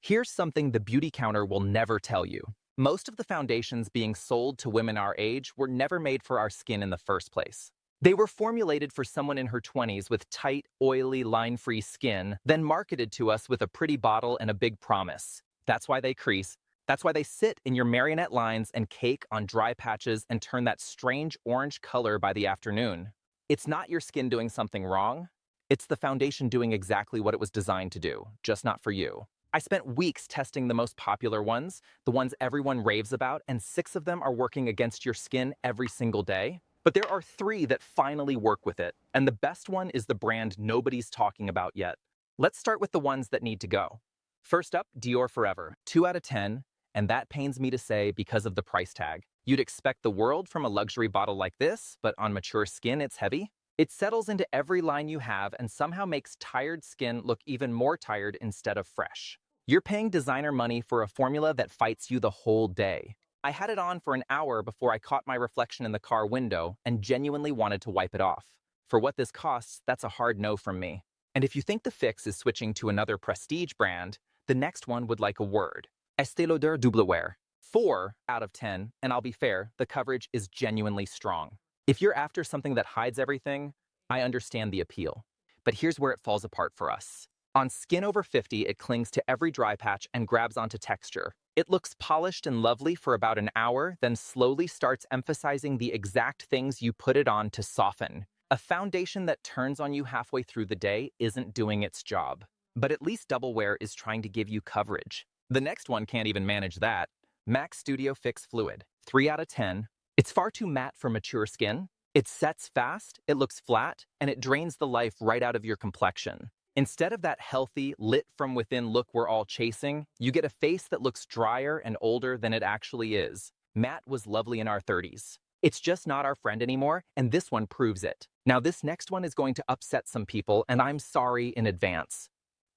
Here's something the beauty counter will never tell you. Most of the foundations being sold to women our age were never made for our skin in the first place. They were formulated for someone in her 20s with tight, oily, line-free skin, then marketed to us with a pretty bottle and a big promise. That's why they crease. That's why they sit in your marionette lines and cake on dry patches and turn that strange orange color by the afternoon. It's not your skin doing something wrong. It's the foundation doing exactly what it was designed to do, just not for you. I spent weeks testing the most popular ones, the ones everyone raves about, and 6 of them are working against your skin every single day. But there are 3 that finally work with it, and the best one is the brand nobody's talking about yet. Let's start with the ones that need to go. First up, Dior Forever, 2 out of 10, and that pains me to say because of the price tag. You'd expect the world from a luxury bottle like this, but on mature skin it's heavy. It settles into every line you have and somehow makes tired skin look even more tired instead of fresh. You're paying designer money for a formula that fights you the whole day. I had it on for an hour before I caught my reflection in the car window and genuinely wanted to wipe it off. For what this costs, that's a hard no from me. And if you think the fix is switching to another prestige brand, the next one would like a word. Estée Lauder Double Wear. 4 out of 10, and I'll be fair, the coverage is genuinely strong. If you're after something that hides everything, I understand the appeal. But here's where it falls apart for us. On skin over 50, it clings to every dry patch and grabs onto texture. It looks polished and lovely for about an hour, then slowly starts emphasizing the exact things you put it on to soften. A foundation that turns on you halfway through the day isn't doing its job. But at least Double Wear is trying to give you coverage. The next one can't even manage that. MAC Studio Fix Fluid, 3 out of 10. It's far too matte for mature skin. It sets fast, it looks flat, and it drains the life right out of your complexion. Instead of that healthy, lit-from-within look we're all chasing, you get a face that looks drier and older than it actually is. Matte was lovely in our 30s. It's just not our friend anymore, and this one proves it. Now this next one is going to upset some people, and I'm sorry in advance.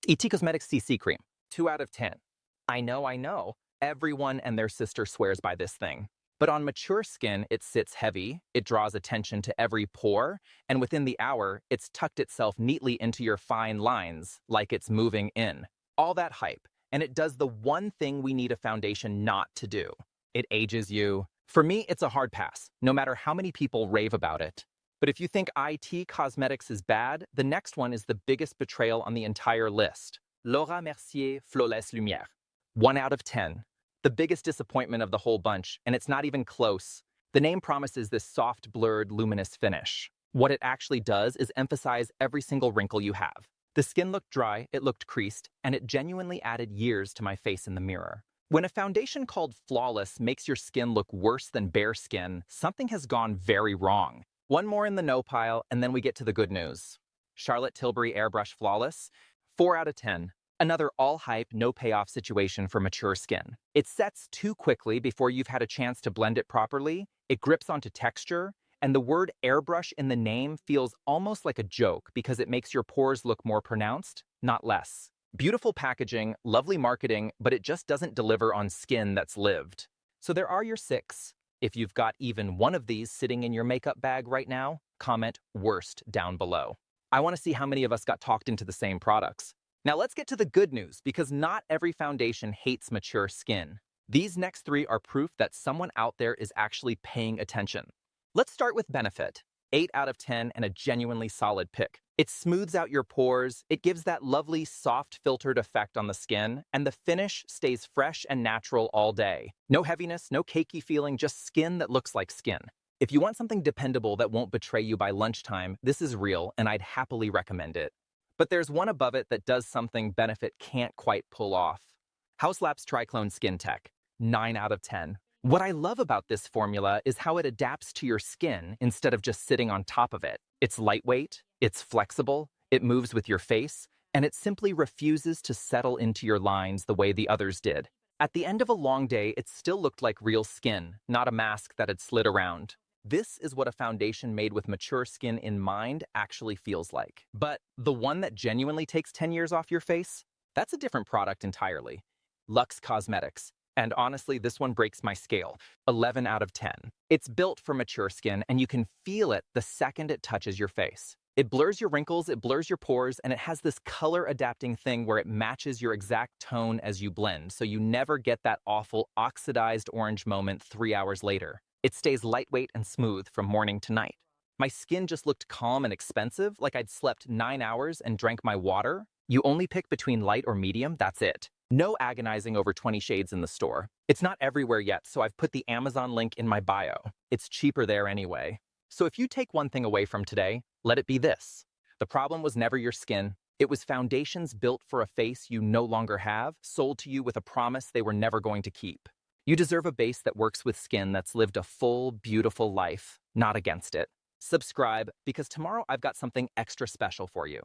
ET Cosmetics CC Cream, 2 out of 10. I know. Everyone and their sister swears by this thing. But on mature skin, it sits heavy, it draws attention to every pore, and within the hour, it's tucked itself neatly into your fine lines, like it's moving in. All that hype, and it does the one thing we need a foundation not to do. It ages you. For me, it's a hard pass, no matter how many people rave about it. But if you think IT Cosmetics is bad, the next one is the biggest betrayal on the entire list. Laura Mercier Flawless Lumière, 1 out of 10. The biggest disappointment of the whole bunch, and it's not even close. The name promises this soft, blurred, luminous finish. What it actually does is emphasize every single wrinkle you have. The skin looked dry, it looked creased, and it genuinely added years to my face in the mirror. When a foundation called Flawless makes your skin look worse than bare skin, something has gone very wrong. One more in the no pile, and then we get to the good news. Charlotte Tilbury Airbrush Flawless, 4 out of 10. Another all-hype, no-payoff situation for mature skin. It sets too quickly before you've had a chance to blend it properly, it grips onto texture, and the word airbrush in the name feels almost like a joke because it makes your pores look more pronounced, not less. Beautiful packaging, lovely marketing, but it just doesn't deliver on skin that's lived. So there are your 6. If you've got even one of these sitting in your makeup bag right now, comment worst down below. I want to see how many of us got talked into the same products. Now let's get to the good news, because not every foundation hates mature skin. These next 3 are proof that someone out there is actually paying attention. Let's start with Benefit, 8 out of 10 and a genuinely solid pick. It smooths out your pores, it gives that lovely soft filtered effect on the skin, and the finish stays fresh and natural all day. No heaviness, no cakey feeling, just skin that looks like skin. If you want something dependable that won't betray you by lunchtime, this is real and I'd happily recommend it. But there's one above it that does something Benefit can't quite pull off. Haus Labs Triclone Skin Tech, 9 out of 10. What I love about this formula is how it adapts to your skin instead of just sitting on top of it. It's lightweight, it's flexible, it moves with your face, and it simply refuses to settle into your lines the way the others did. At the end of a long day, it still looked like real skin, not a mask that had slid around. This is what a foundation made with mature skin in mind actually feels like. But the one that genuinely takes 10 years off your face? That's a different product entirely. Luxe Cosmetics. And honestly, this one breaks my scale. 11 out of 10. It's built for mature skin, and you can feel it the second it touches your face. It blurs your wrinkles, it blurs your pores, and it has this color adapting thing where it matches your exact tone as you blend, so you never get that awful oxidized orange moment 3 hours later. It stays lightweight and smooth from morning to night. My skin just looked calm and expensive, like I'd slept 9 hours and drank my water. You only pick between light or medium, that's it. No agonizing over 20 shades in the store. It's not everywhere yet, so I've put the Amazon link in my bio. It's cheaper there anyway. So if you take one thing away from today, let it be this. The problem was never your skin. It was foundations built for a face you no longer have, sold to you with a promise they were never going to keep. You deserve a base that works with skin that's lived a full, beautiful life, not against it. Subscribe, because tomorrow I've got something extra special for you.